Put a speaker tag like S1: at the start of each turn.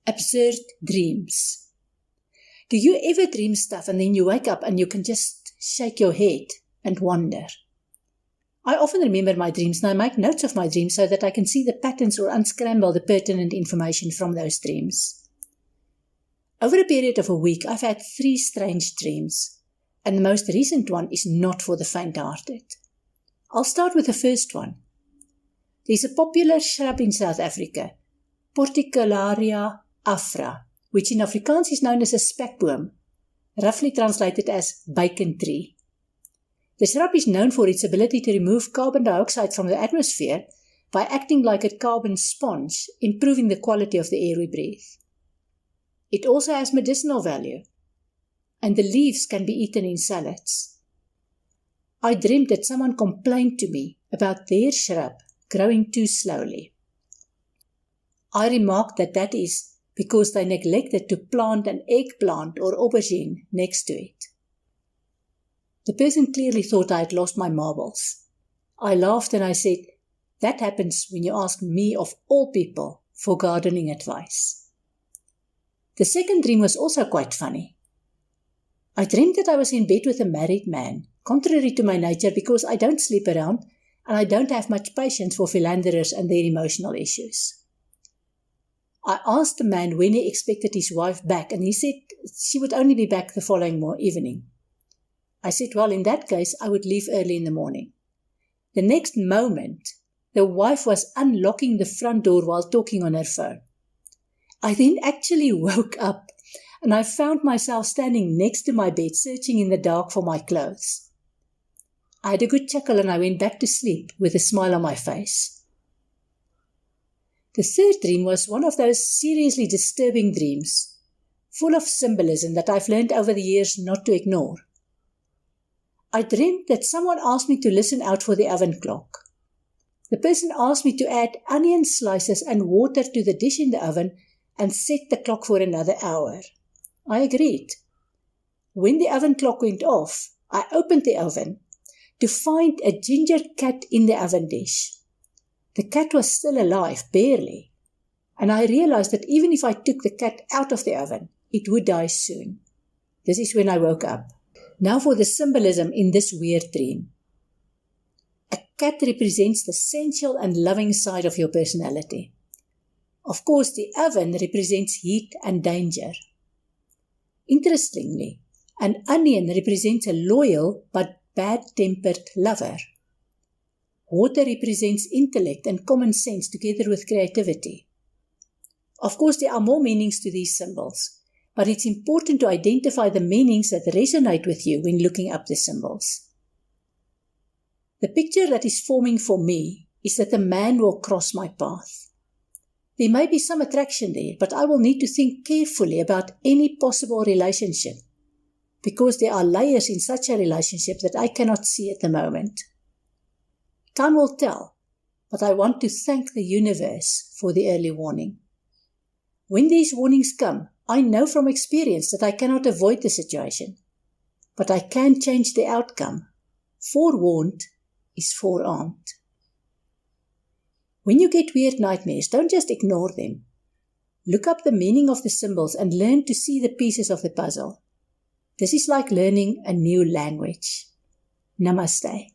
S1: Absurd dreams. Do you ever dream stuff and then you wake up and you can just shake your head and wonder? I often remember my dreams and I make notes of my dreams so that I can see the patterns or unscramble the pertinent information from those dreams. Over a period of a week, I've had 3 strange dreams, and the most recent one is not for the faint-hearted. I'll start with the first one. There's a popular shrub in South Africa, Porticularia afra, which in Afrikaans is known as a spekboom, roughly translated as bacon tree. The shrub is known for its ability to remove carbon dioxide from the atmosphere by acting like a carbon sponge, improving the quality of the air we breathe. It also has medicinal value, and the leaves can be eaten in salads. I dreamed that someone complained to me about their shrub growing too slowly. I remarked that is because they neglected to plant an eggplant or aubergine next to it. The person clearly thought I had lost my marbles. I laughed and I said, "That happens when you ask me of all people for gardening advice." The second dream was also quite funny. I dreamed that I was in bed with a married man, contrary to my nature because I don't sleep around and I don't have much patience for philanderers and their emotional issues. I asked the man when he expected his wife back, and he said she would only be back the following evening. I said, well, in that case, I would leave early in the morning. The next moment, the wife was unlocking the front door while talking on her phone. I then actually woke up, and I found myself standing next to my bed, searching in the dark for my clothes. I had a good chuckle, and I went back to sleep with a smile on my face. The third dream was one of those seriously disturbing dreams, full of symbolism that I've learned over the years not to ignore. I dreamed that someone asked me to listen out for the oven clock. The person asked me to add onion slices and water to the dish in the oven and set the clock for another hour. I agreed. When the oven clock went off, I opened the oven to find a ginger cat in the oven dish. The cat was still alive, barely, and I realized that even if I took the cat out of the oven, it would die soon. This is when I woke up. Now for the symbolism in this weird dream. A cat represents the sensual and loving side of your personality. Of course, the oven represents heat and danger. Interestingly, an onion represents a loyal but bad-tempered lover. Water represents intellect and common sense together with creativity. Of course, there are more meanings to these symbols, but it's important to identify the meanings that resonate with you when looking up the symbols. The picture that is forming for me is that a man will cross my path. There may be some attraction there, but I will need to think carefully about any possible relationship, because there are layers in such a relationship that I cannot see at the moment. Time will tell, but I want to thank the universe for the early warning. When these warnings come, I know from experience that I cannot avoid the situation, but I can change the outcome. Forewarned is forearmed. When you get weird nightmares, don't just ignore them. Look up the meaning of the symbols and learn to see the pieces of the puzzle. This is like learning a new language. Namaste.